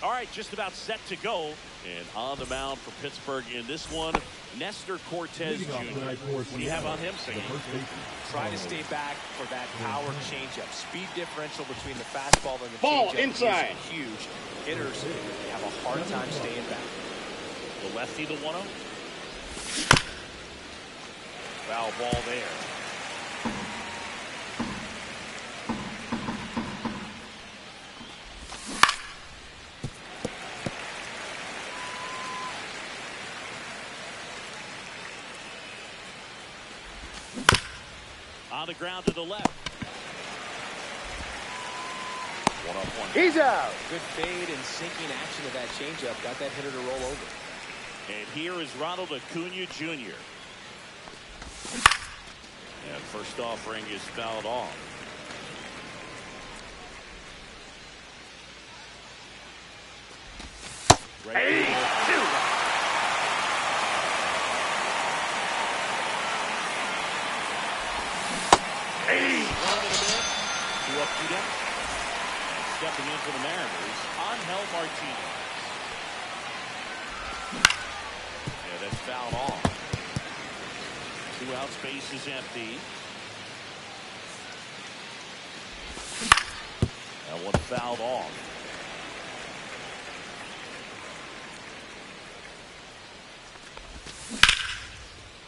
All right, just about set to go. And on the mound for Pittsburgh in this one, Nestor Cortez Jr. What do you have on him, singing? Try to stay back for that power changeup. Speed differential between the fastball and the ball changeup inside. is huge. Hitters have a hard time staying back. The lefty, the 1-0. Foul ball there. On the ground to the left. 1-1. He's out. Good fade and sinking action of that changeup. Got that hitter to roll over. And here is Ronald Acuna Jr. And first offering is fouled off. Right Stepping in for the Mariners, Angel Martinez. Yeah, that's fouled off. 2 outs, base is empty. That one fouled off.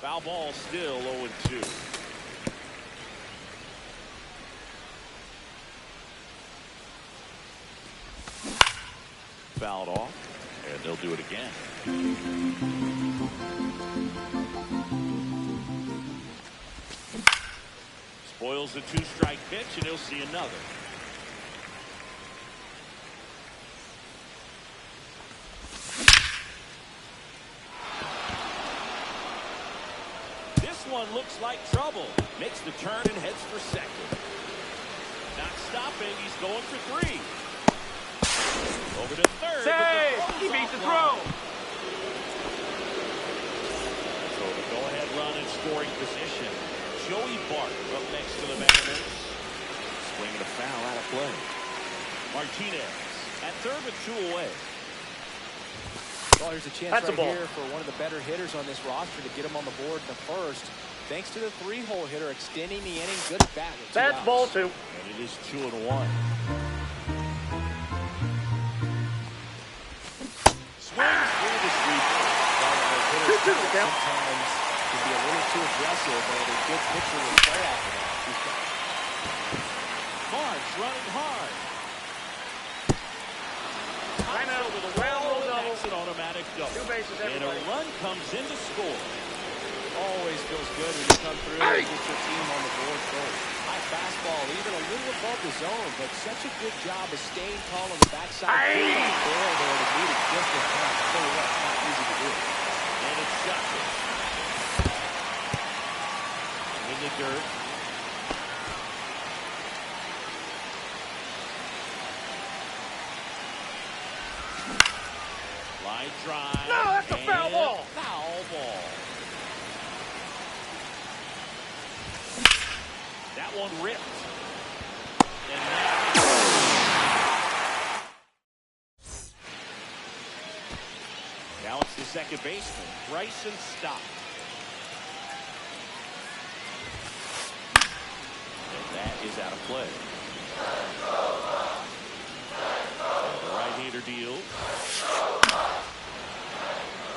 Foul ball still 0-2. Fouled off, and they'll do it again. Spoils the 2-strike pitch, and he'll see another. This one looks like trouble. Makes the turn and heads for second. Not stopping, he's going for 3. Over to third. Save! He beat the throw. So the go-ahead run in scoring position. Joey Bart up next to the Mariners. Swinging a foul out of play. Martinez at third with 2 away. Well, there's a chance That's right a ball. here for one of the better hitters on this roster to get him on the board in the first. Thanks to the 3-hole hitter extending the inning. Good at bat with 2 That's outs. ball 2. And it is 2-1. Swings through the sweeper. Sometimes can be a little too aggressive, and a good pitcher will play after that. March running hard. Line out Over the well, wall, double. that's an automatic double. 2 bases, And a everybody. run comes in to score. Always feels good when you come through and get your team on the board first. High fastball, even a little above the zone, but such a good job of staying tall on the backside. Barrel there to meet it just in time. I'll tell you what, it's not easy to do. And it's shot. In the dirt. Line drive. No, that's a foul and ball. Foul ball. That one ripped. And now it's the second baseman, Bryson Stott. And that is out of play. And the right-hander deal.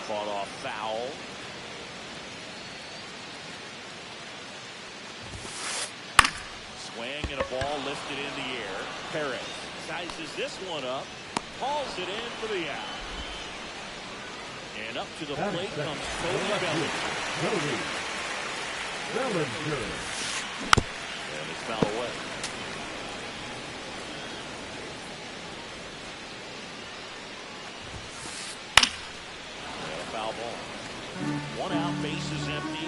Fought off foul. Swing and a ball lifted in the air. Perez sizes this one up, hauls it in for the out. And up to the plate comes Cody Bellinger. And it's foul away. And a foul ball. 1 out, base is empty.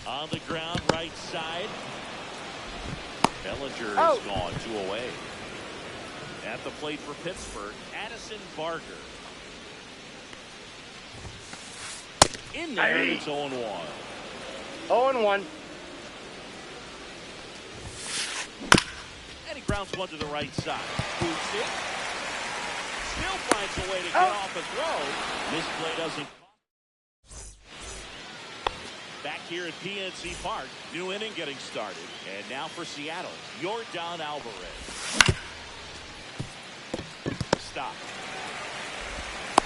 On the ground, right side. Bellinger is gone, 2 away. At the plate for Pittsburgh, Addison Barker. in there, and it's 0-1. 0-1. And he grounds one to the right side. Boots it. Still finds a way to get off a throw. This play doesn't. Back here at PNC Park, new inning getting started. And now for Seattle, Yordan Alvarez. Stop.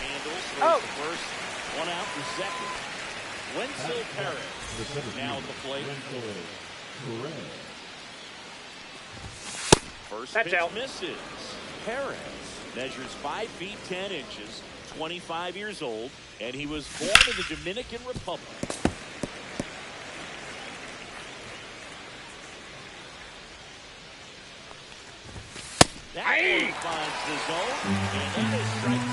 Handles throws the first, one out for second. Wenzel Perez now at the plate. First pitch misses. Perez measures 5 feet 10 inches, 25 years old, and he was born in the Dominican Republic. That one finds the zone, and that is strike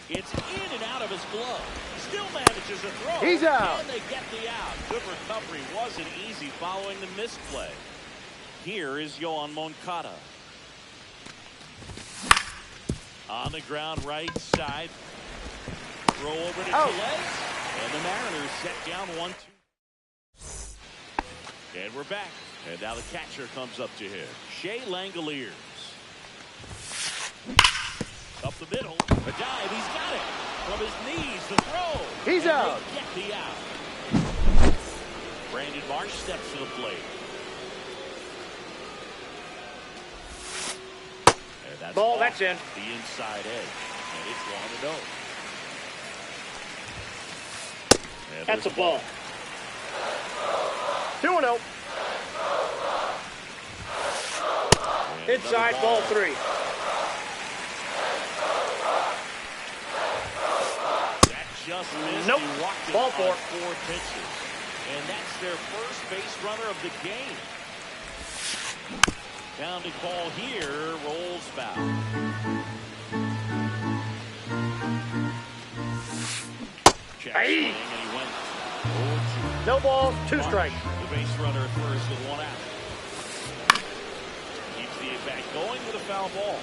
2. It's in and out of his glove. Still manages a throw. He's out. And they get the out. Good recovery. Wasn't easy following the misplay. Here is Yoan Moncada. On the ground, right side. Throw over to Tellez. And the Mariners set down 1-2. And we're back. And now the catcher comes up to him. Shea Langoliers. Up the middle. A dive. He's got it. From his knees, the throw. He's out. Get the out. Brandon Marsh steps to the plate. And that's ball. That's in. The inside edge. And it's 1-0. That's a ball. 2-0. Inside ball 3. That just missed. Nope. Ball 4. 4 pitches. And that's their first base runner of the game. Pounding ball here, rolls foul. Check swing, and he went 0-2. No balls, 2 strikes. The base runner at first with 1 out. Keeps the at-bat going with a foul ball.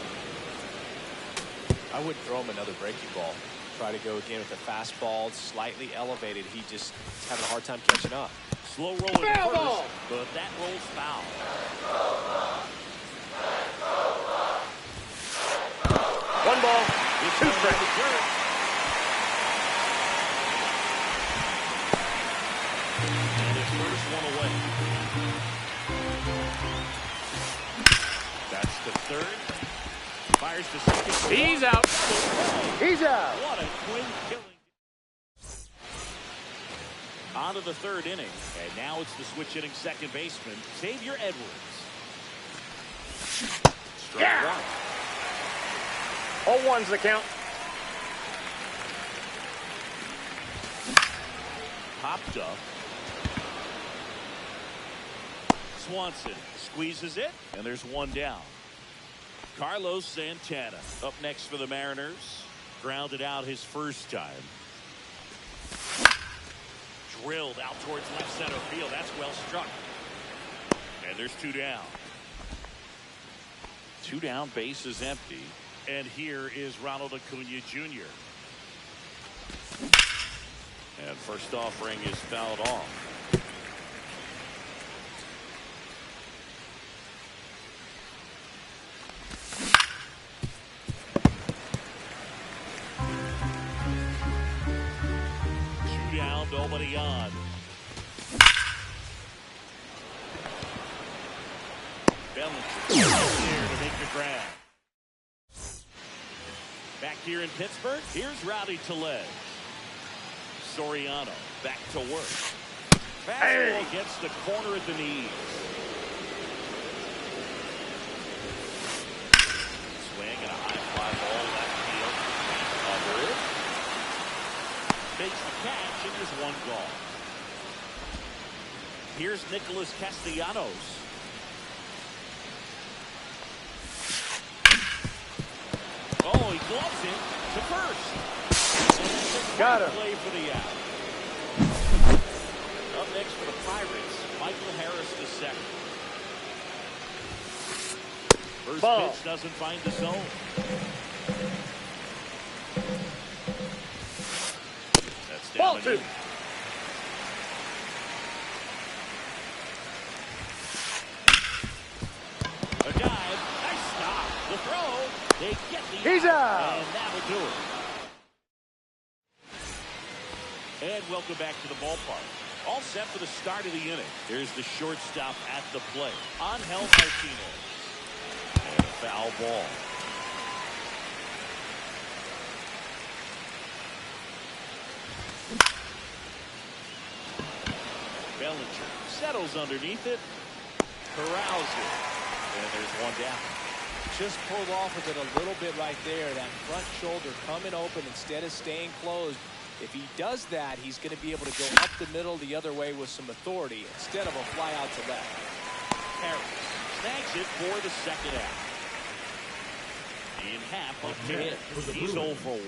I wouldn't throw him another breaking ball. Try to go again with a fastball, slightly elevated. He just having a hard time catching up. Slow roll at Foul first, ball. but that rolls foul. 1 ball, 2 strikes. And his first one away. That's the third. Fires to second. He's out. He's out. What a twin killing. On to the 3rd inning. And now it's the switch hitting second baseman, Xavier Edwards. Strike 1. 0-1's the count. Popped up. Swanson squeezes it, and there's 1 down. Carlos Santana up next for the Mariners. Grounded out his first time. Drilled out towards left center field. That's well struck. And there's 2 down. 2 down, base is empty. And here is Ronald Acuna Jr. And first offering is fouled off. Nobody on. Bellinger there to make the grab. Back here in Pittsburgh, here's Rowdy Tellez. Soriano back to work. Fastball gets the corner at the knees. Swing and a high fly ball left field. Under it. Makes the catch, and there's 1 gone. Here's Nicholas Castellanos. Oh, he gloves it to first. Got him. Play for the out. Up next for the Pirates, Michael Harris to second. First Ball. pitch doesn't find the zone. Ball coming 2. in. A dive. Nice stop. The throw. They get the He's out. And that'll do it. And welcome back to the ballpark. All set for the start of the inning. Here's the shortstop at the plate. Angel Martinez. And a foul ball. Bellinger settles underneath it. Corrals it. And there's one down. Just pulled off with it a little bit right there. That front shoulder coming open instead of staying closed. If he does that, he's going to be able to go up the middle the other way with some authority instead of a fly out to left. Harris snags it for the second out. In half up to hit. He's 0 for 1.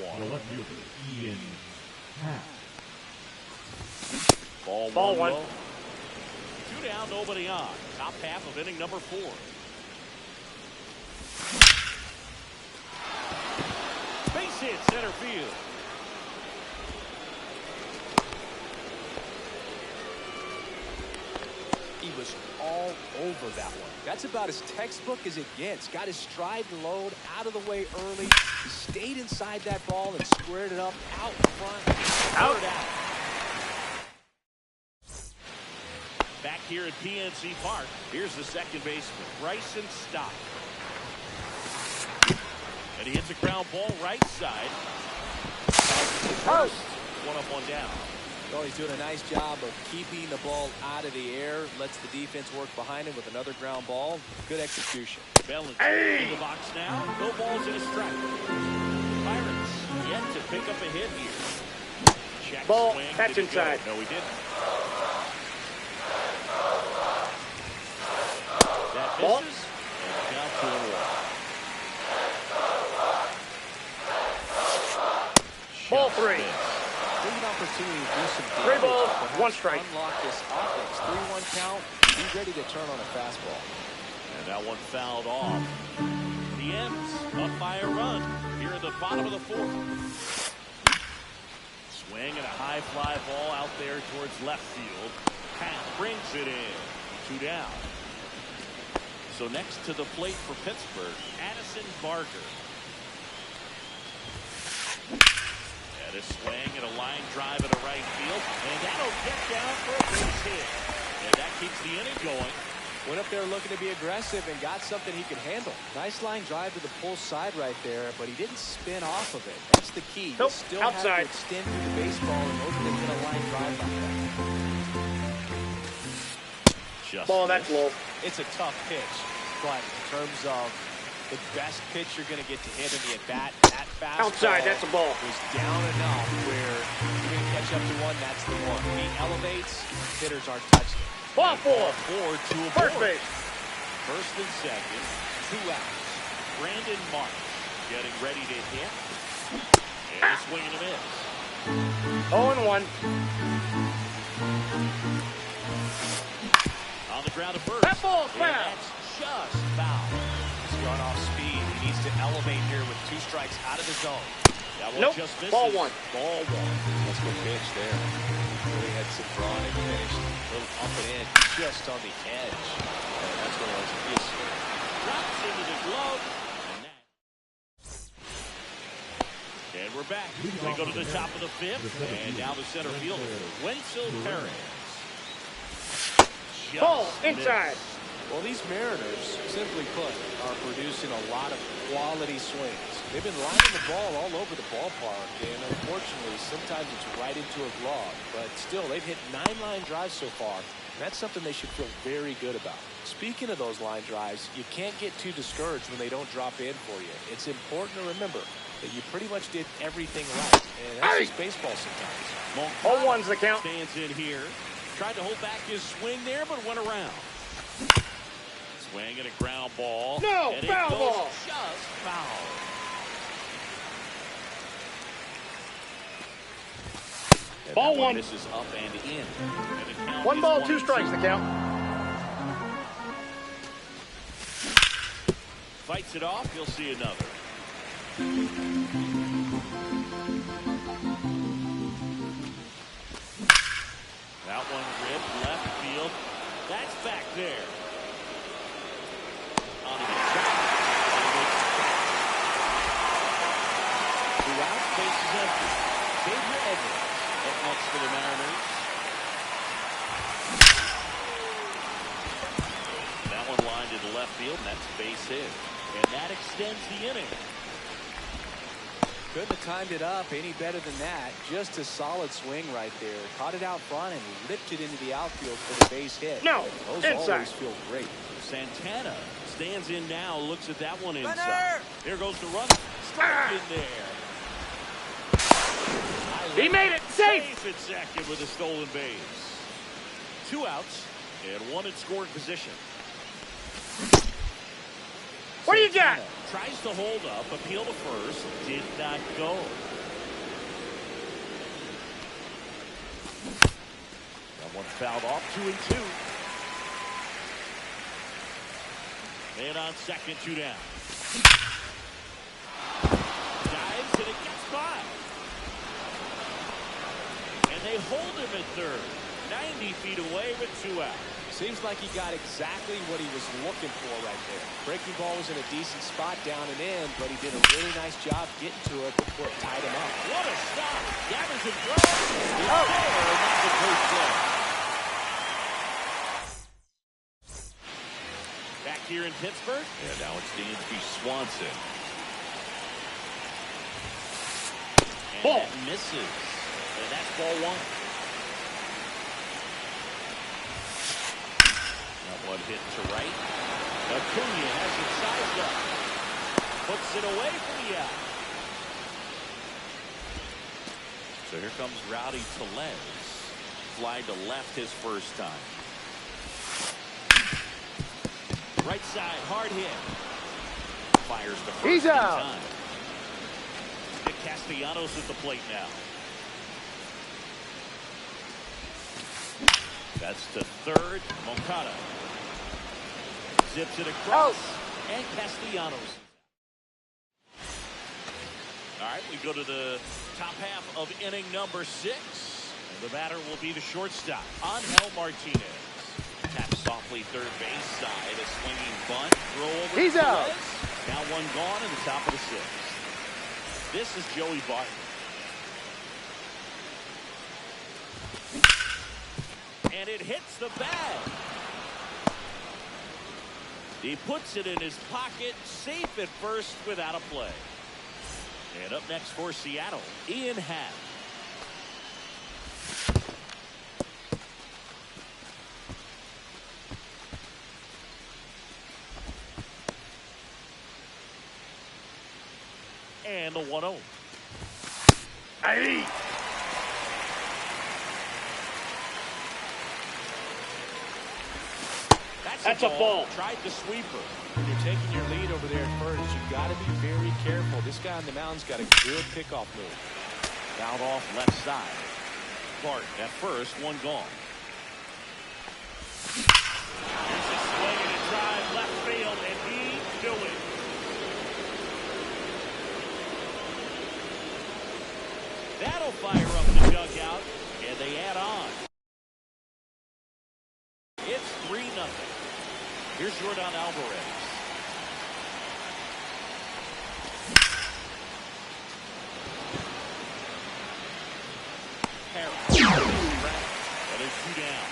Ball 1. 2 down, nobody on. Top half of inning number 4. Base hit center field. He was all over that one. That's about as textbook as it gets. Got his stride and load out of the way early. He stayed inside that ball and squared it up out in front. Out. Back here at PNC Park, here's the second baseman, Bryson Stott. And he hits a ground ball right side. First. 1 up, 1 down. Well, he's doing a nice job of keeping the ball out of the air. Lets the defense work behind him with another ground ball. Good execution. Bellinger in the box now. No balls in a strike. Pirates yet to pick up a hit here. Check Ball, swing. catch Did he go? inside. No, he didn't. That Ball. misses. And down 2-1. Ball Just 3. missed. Big opportunity to do some 3 damage. balls, Perhaps 1 strike. Unlock this offense. 3-1 count. Be ready to turn on a fastball. And that one fouled off. The M's up by a run here at the bottom of the 4th. Swing and a high fly ball out there towards left field. Pat brings it in. 2 down. So next to the plate for Pittsburgh, Addison Barger. And a swing and a line drive at a right field. And that'll get down for a base hit. And that keeps the inning going. Went up there looking to be aggressive and got something he could handle. Nice line drive to the pull side right there, but he didn't spin off of it. That's the key. Nope, You still outside. have to extend through the baseball in order to get a line drive like that. Just Ball, that's low. It's a tough pitch, but in terms of the best pitch you're going to get to hit in the at-bat, that fastball Outside, that's a ball. was down enough where you're going to catch up to one, that's the one. He elevates, hitters aren't touching it. Ball 4. 4 to a First board. base. First and second, 2 outs. Brandon Marsh getting ready to hit. And a swing and a miss. 0-1. On the ground to first. That ball's And foul. that's just foul. He's run off speed. He needs to elevate here with 2 strikes out of the zone. That one Nope. just misses. Ball 1. Ball 1. That's a good pitch there. Really had some draw and finish. A little up and in, just on the edge. And that's what it was. He is Drops into the glove. And we're back. We go to the top of the 5th. And now the center fielder, Wenzel Perez. Just Ball, missed. inside. Well, these Mariners, simply put, are producing a lot of quality swings. They've been lining the ball all over the ballpark, and unfortunately, sometimes it's right into a glove. But still, they've hit 9 line drives so far. And that's something they should feel very good about. Speaking of those line drives, you can't get too discouraged when they don't drop in for you. It's important to remember that you pretty much did everything right. And that's just baseball sometimes. Moncada 0-1's the count. stands in here. Tried to hold back his swing there, but went around. Swing and a ground ball. No, and foul it goes ball. Just foul. And Ball that 1. Misses up and in. And the count 1 is ball, 1 2 and strikes, 2. the count. Fights it off. You'll see another. back there. Throughout, base is empty. Xavier Edwards up next for the Mariners. That one lined to the left field, and that's a base hit. And that extends the inning. Couldn't have timed it up any better than that. Just a solid swing right there. Caught it out front and ripped it into the outfield for the base hit. No, those inside. always feel great. Santana stands in now, looks at that one inside. Runner! Here goes the runner. Strike in there. He made it safe. Safe at second with a stolen base. 2 outs and 1 in scoring position. What do you got? Tries to hold up, appeal to first, did not go. That one fouled off, 2-2. And on second, 2 down. Dives and it gets by. And they hold him at third. 90 feet away with 2 outs. Seems like he got exactly what he was looking for right there. Breaking ball was in a decent spot down and in, but he did a really nice job getting to it before it tied him up. What a stop. Gathers and throws. It's there, and that's a great play. Back here in Pittsburgh. And now it's Dansby Swanson. And Ball. that misses. And that's ball 1. One hit to right. Acuna has it sized up. Puts it away from the out. So here comes Rowdy Tellez. Fly to left his first time. Right side, hard hit. Fires to first. He's out. Time. Nick Castellanos at the plate now. That's to third. Moncada zips it across. And Castellanos. All right, we go to the top half of inning number 6. And the batter will be the shortstop, Angel Martinez. Taps softly third base side. A swinging bunt. Throw over. He's out. Now 1 gone in the top of the 6th. This is Joey Barton. And it hits the bag. He puts it in his pocket, safe at first without a play. And up next for Seattle, Ian Happ. And the 1-0. Aye. That's a ball. Tried the sweeper. When you're taking your lead over there at first, you've got to be very careful. This guy on the mound's got a good pickoff move. Fouled off left side. Bart at first, 1 gone. Here's a swing and a drive left field, and he's doing. That'll fire up the dugout, and they add on. It's 3-0. Here's Jordan Alvarez. Harris. Well, there's 2 down.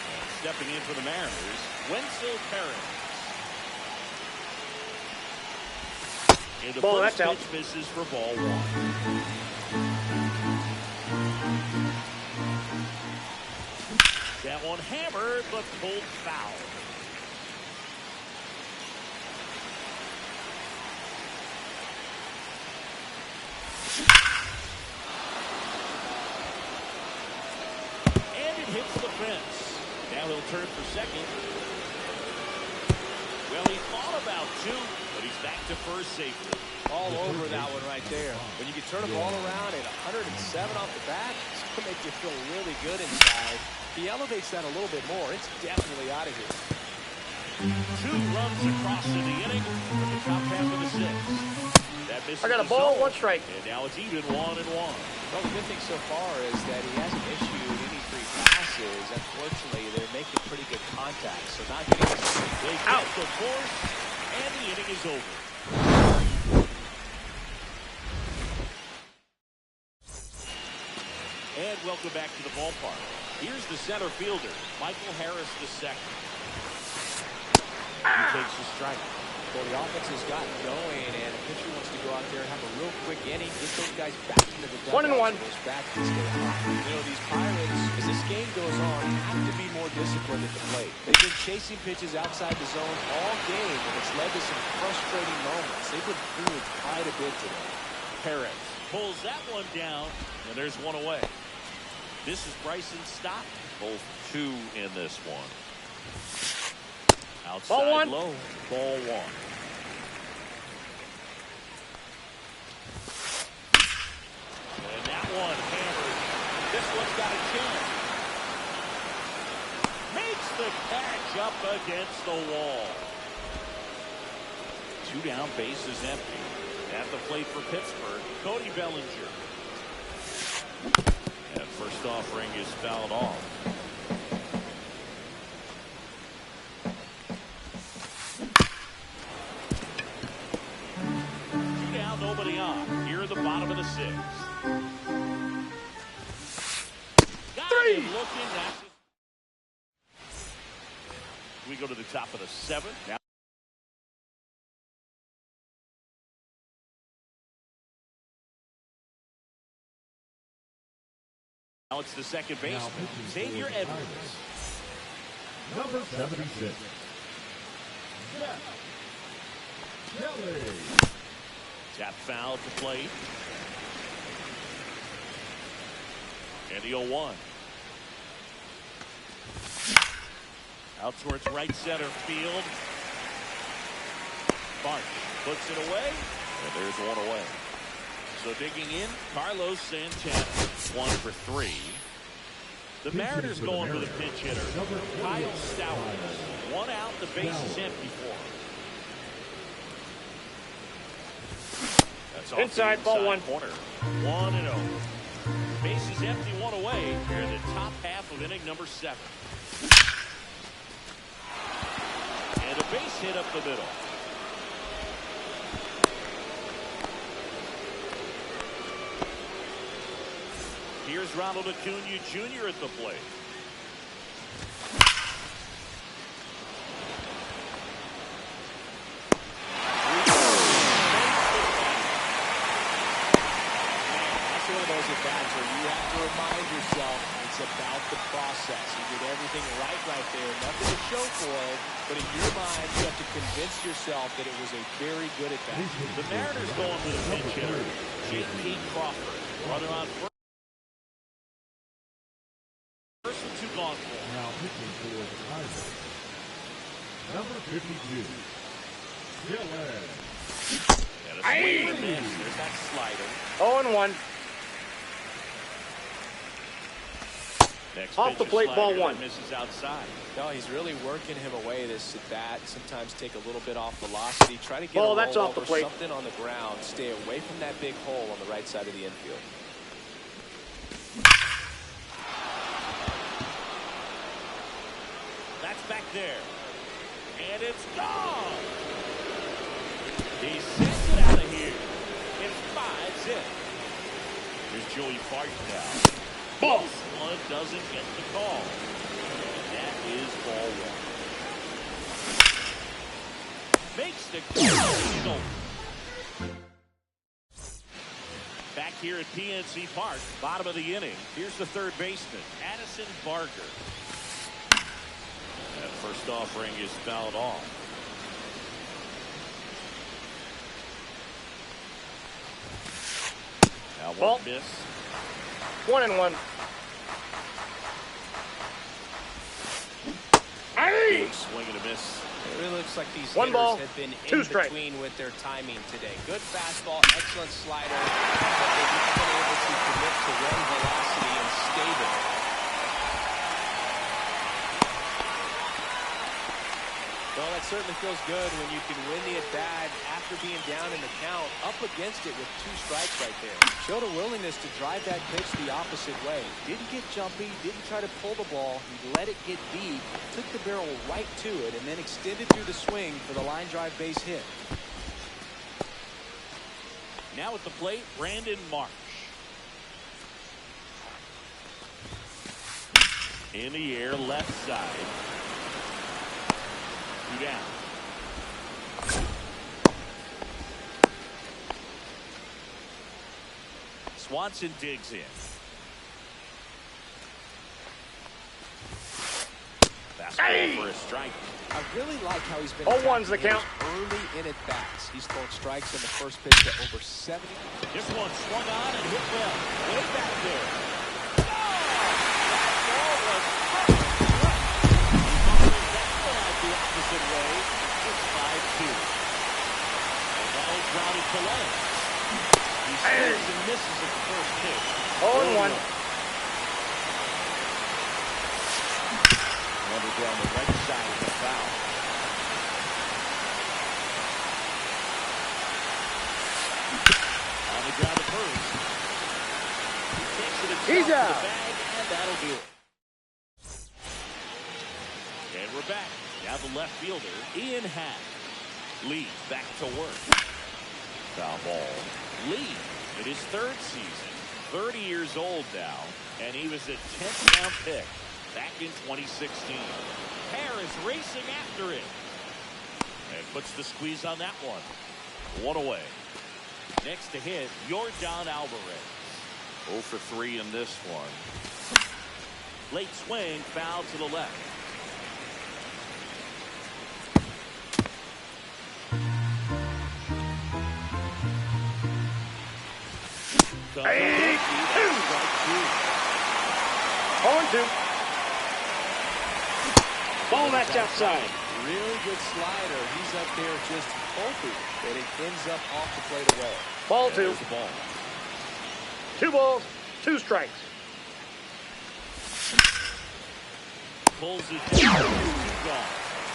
And stepping in for the Mariners, Wenzel Perez. And the Ball, first that's out. pitch misses for ball 1. That one hammered, but pulled foul. And it hits the fence. Now he'll turn for second. Well, he thought about 2, but he's back to first safely. All over that one right there. When you can turn a ball around at 107 off the bat, it's going to make you feel really good inside. He elevates that a little bit more. It's definitely out of here. 2 runs across in the inning from the top half of the 6th. That misses I got a the ball, zone. 1 strike. And now it's even 1-1. Well, the good thing so far is that he hasn't issued any free passes. Unfortunately, they're making contact, so not getting the They Out. get the force, and the inning is over. And welcome back to the ballpark. Here's the center fielder, Michael Harris II. He takes a strike. Well, the offense has gotten going, and the pitcher wants to go out there and have a real quick inning, get those guys back into the dugout. 1-1. So those bats can stay hot. You know, these Pirates, as this game goes on, have to be more disciplined at the plate. They've been chasing pitches outside the zone all game, and it's led to some frustrating moments. They've been through it quite a bit today. Perez pulls that one down, and there's one away. This is Bryson Stott, both two in this one. Outside Ball one. low, ball one. And that one hammered. This one's got a chance. Makes the catch up against the wall. 2 down, bases empty. At the plate for Pittsburgh, Cody Bellinger. And first offering is fouled off. Nobody on here at the bottom of the 6th. Got him looking. That's it. We go to the top of the 7th. Now it's the second baseman, Xavier Edwards. Number 76. Zach Kelly. Tap foul to plate. And the 0-1. Out towards right center field. Barch puts it away. And there's one away. So digging in, Carlos Santana. 1 for 3. The Mariners going with a pinch hitter. Kyle Stowers. 1 out, the base is empty for him. Inside, ball 1. Corner. 1-0. Base is empty, 1 away. Here in the top half of inning number 7. And a base hit up the middle. Here's Ronald Acuna Jr. at the plate. Where you have to remind yourself it's about the process. You did everything right there. Nothing to show for it, but in your mind, you have to convince yourself that it was a very good at-bat. The Mariners going with a pinch hitter, J.P. Crawford. Runner on first and 2 gone for. Now pitching for the Pirates. Number 52. Gillette. And a swing and a miss. There's that slider. 0-1. Next Off the pitch, plate, a ball slider 1. that misses outside. No, he's really working him away this at bat. Sometimes take a little bit off velocity. Try to get Ball, a that's roll off the over, plate. something on the ground. Stay away from that big hole on the right side of the infield. That's back there. And it's gone. He sends it out of here. And 5's in. Here's Joey Bart now. Ball. This one doesn't get the call. And that is ball 1. Makes the catch. Back here at PNC Park, bottom of the inning. Here's the third baseman, Addison Barger. That first offering is fouled off. Now Ball. one miss. 1-1. Big swing and a miss. It really looks like these One hitters ball, have been 2 in strikes. between with their timing today. Good fastball, excellent slider, but they've not been able to commit to run velocity and stay there. Well, that certainly feels good when you can win the at-bat after being down in the count, up against it with 2 strikes right there. Showed a willingness to drive that pitch the opposite way. Didn't get jumpy, didn't try to pull the ball. He let it get deep, took the barrel right to it, and then extended through the swing for the line drive base hit. Now at the plate, Brandon Marsh. In the air, left side. 2 down. Swanson digs in. Fastball for a strike. I really like how he's been 0-1's the attacking count. his early in at bats. He's thrown strikes in the first pitch to over 70. This one swung on and hit well. Way back there. Oh! That ball was that one out the opposite way. It's 5-2. And that was grounded to left. He swings and misses at the first pitch. 0-1. Another down the right side of the foul. On the ground at first. He takes it himself He's to out. the bag, and that'll do it. And we're back. Now the left fielder, Ian Happ. Lee back to work. Foul ball. Lee in his 3rd season, 30 years old now, and he was a 10th round pick back in 2016. Harris racing after it. And puts the squeeze on that one. 1 away. Next to hit, Yordan Alvarez. 0 for 3 in this one. Late swing, foul to the left. Hey, 0-2. Ball that's outside. Really good slider. He's up there just hoping that it ends up off the plate away. Ball 2. There's the ball. 2 balls, 2 strikes. Pulls it down. 2 gone.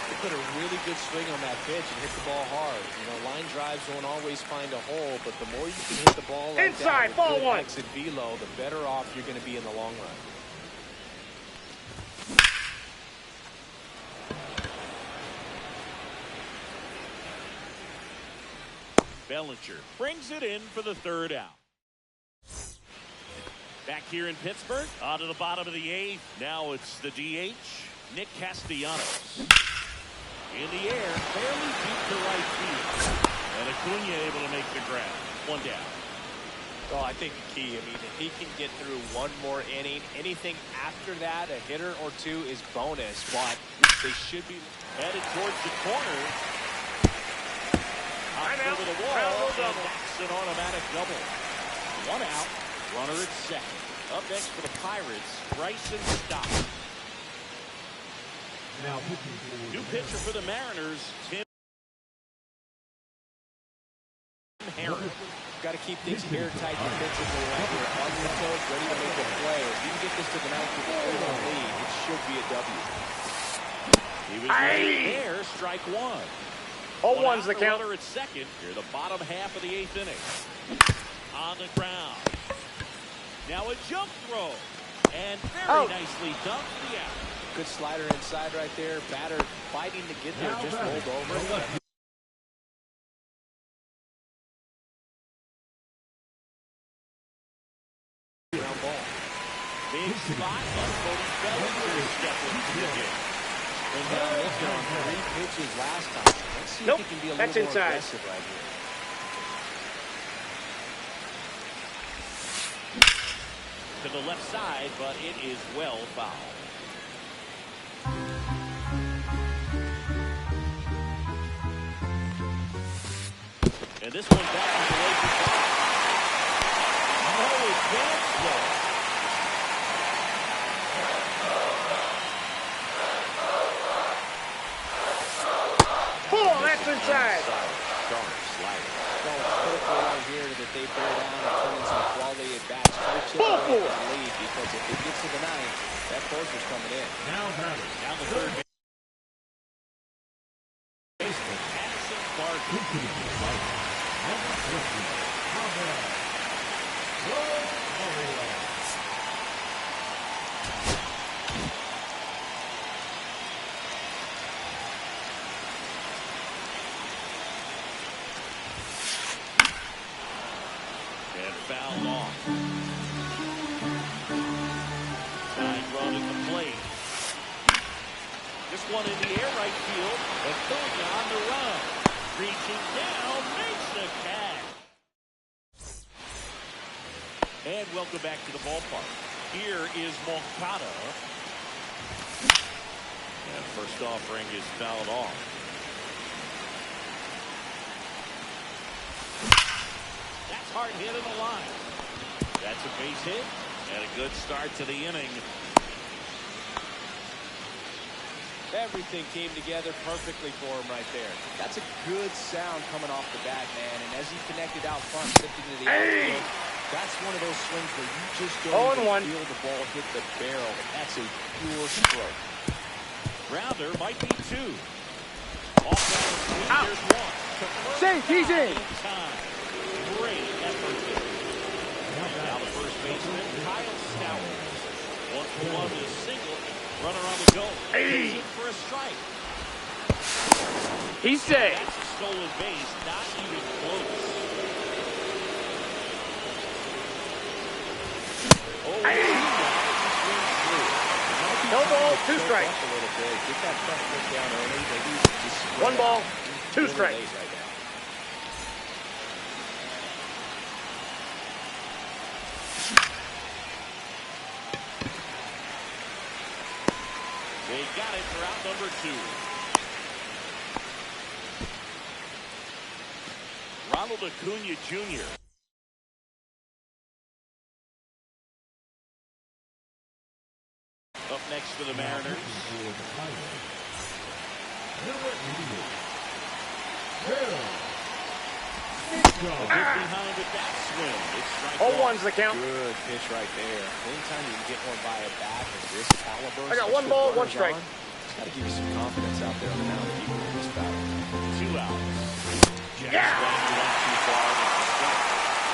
He put a really good swing on that pitch and hit the ball hard. You know, line drives don't always find a hole, but the more you can hit the ball like Inside, that, ball with good 1. exit velo, the better off you're going to be in the long run. Bellinger brings it in for the 3rd out. Back here in Pittsburgh, on to the bottom of the 8th. Now it's the DH, Nick Castellanos. In the air, barely deep to right field. And Acuna able to make the grab. 1 down. Well, I think the key, I mean, if he can get through 1 more inning, anything after that, a hitter or 2 is bonus, but they should be Headed towards the corner. I'm out. Over the wall, Travel and double. that's an automatic double. 1 out, runner at second. Up next for the Pirates, Bryson Stott. Now pitching for New pitcher for the Mariners, Tim Harris. got to keep things airtight defensively right here. On your toes, ready to make a play. If you can get this to the 9th with a 3-1 lead, it should be a W. He was ready there, strike 1. 0-1's the count. Runner at second. Here, the bottom half of the 8th inning. On the ground. Now a jump throw. And very nicely dumped the out. Good slider inside right there. Batter fighting to get there, Now just batting. rolled over. The left. Ground ball. Big spot. Unfolding Bellinger stepping into the game. And now lifted on 3 pitches last time. Let's see Nope, if he can be a that's little more inside. aggressive right here. To the left side, but it is well fouled. And this one back is away from foul. No advance there. Ball that's inside. Strong slider. Well, it's critical right here that they bear down and turn in some quality at bats. Ball four. Lead, because if it gets to the 9th, that closer's coming in. Now batting. Down the third into the fight. Number 50, combat. And fouled off. Tying run at the plate. This one in the air right field. Acuna on the run. Reaching down, makes the catch. And welcome back to the ballpark. Here is Moncada. And first offering is fouled off. That's hard hit in the line. That's a base hit and a good start to the inning. Everything came together perfectly for him right there. That's a good sound coming off the bat, man. And as he connected out front, lifting to the outfield, that's one of those swings where you just don't even feel the ball hit the barrel. That's a pure stroke. Rounder might be two. Off balance two, there's one. Safe, he's in. Time. Great effort there. Now the first baseman, Kyle Stowers. 1-for-1 is single. Runner on the go. He's in for a strike. He's safe. That's a stolen base, not even close. Oh, No ball, two strikes. A little bit. Get that front foot down early. Maybe just 1 ball, 2 strikes. Right now. They got it for out number 2. Ronald Acuna Jr. Up next for the Mariners. Get behind with that swing. It's strike 0-1's the count. Good pitch right there. Anytime you can get one by a bat of this caliber. I got 1 ball, 1 strike. It's got to give you some confidence out there on the mound to keep moving this battle. 2 outs. Yeah. Too far. It's a strike.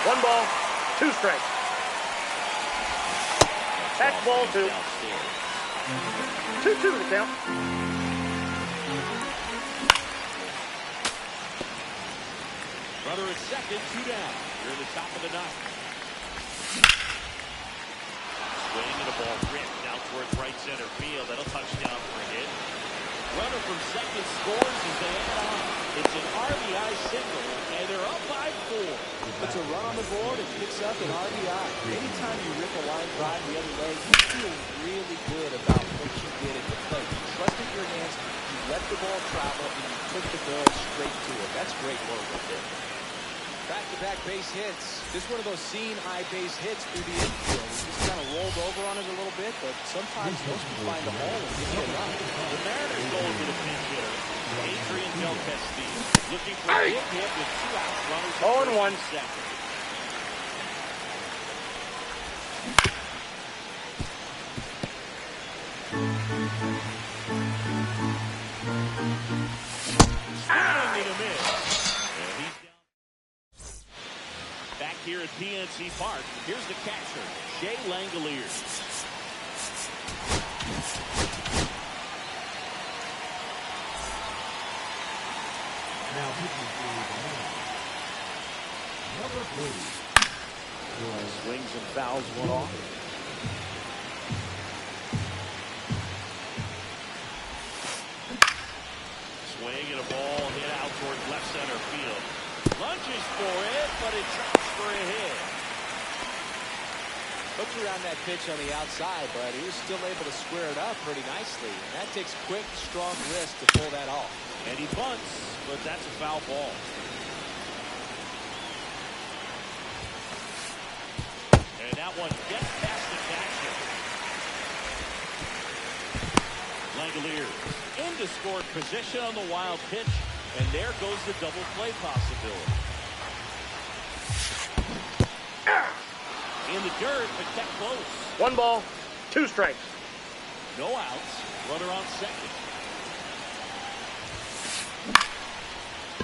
1 ball, 2 strikes. That's ball 2. 2-2 the count. Runner at second, 2 down. You're in the top of the 9th. Swing and a ball ripped out towards right center field. That'll touchdown for a hit. Runner from second scores as they add on. It's an RBI single, and they're up by 4. It's a run on the board. It picks up an RBI. Anytime you rip a line drive the other way, you feel really good about what you did at the plate. You trusted your hands, you let the ball travel, and you took the ball straight to it. That's great work right there. Back-to-back base hits. Just one of those seeing eye base hits through the infield. He just kind of rolled over on it a little bit, but sometimes those can find a hole and get you a run. The Mariners going with a pinch hitter. Adrian Del Castillo looking for a big hit with 2 outs. Runners at 0-1. second. Swinging and a miss. And he's down. Back here at PNC Park, here's the catcher, Shea Langoliers. Now pitching for the number 3. Swings and fouls one off. Swing and a ball hit out towards left center field. Lunges for it, but it drops for a hit. Looked around that pitch on the outside, but he was still able to square it up pretty nicely. And that takes quick, strong wrist to pull that off. And he bunts, but that's a foul ball. And that one gets past the catcher. Langoliers into scored position on the wild pitch, and there goes the double play possibility. In the dirt, but kept close. 1 ball, 2 strikes. No outs. Runner on second.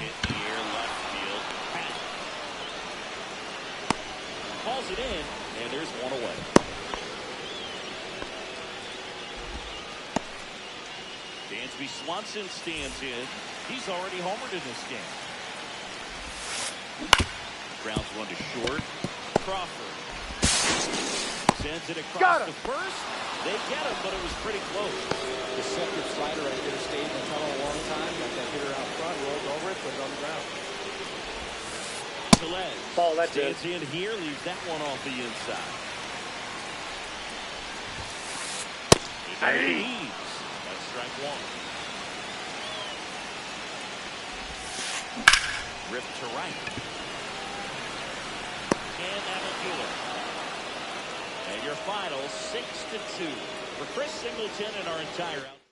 Hit the air calls it in, and there's one away. Dansby Swanson stands in. He's already homered in this game. Grounds one to short. Crawford sends it across the first. They get him, but it was pretty close. The second slider right there stayed in the tunnel a long time. Got that hitter out front, rolled over it, put it on the ground. Tellez Ball, that's stands in here, leaves that one off the inside. That's strike one. Ripped to right. And that'll do it. And your final 6-2 for Chris Singleton and our entire outfit.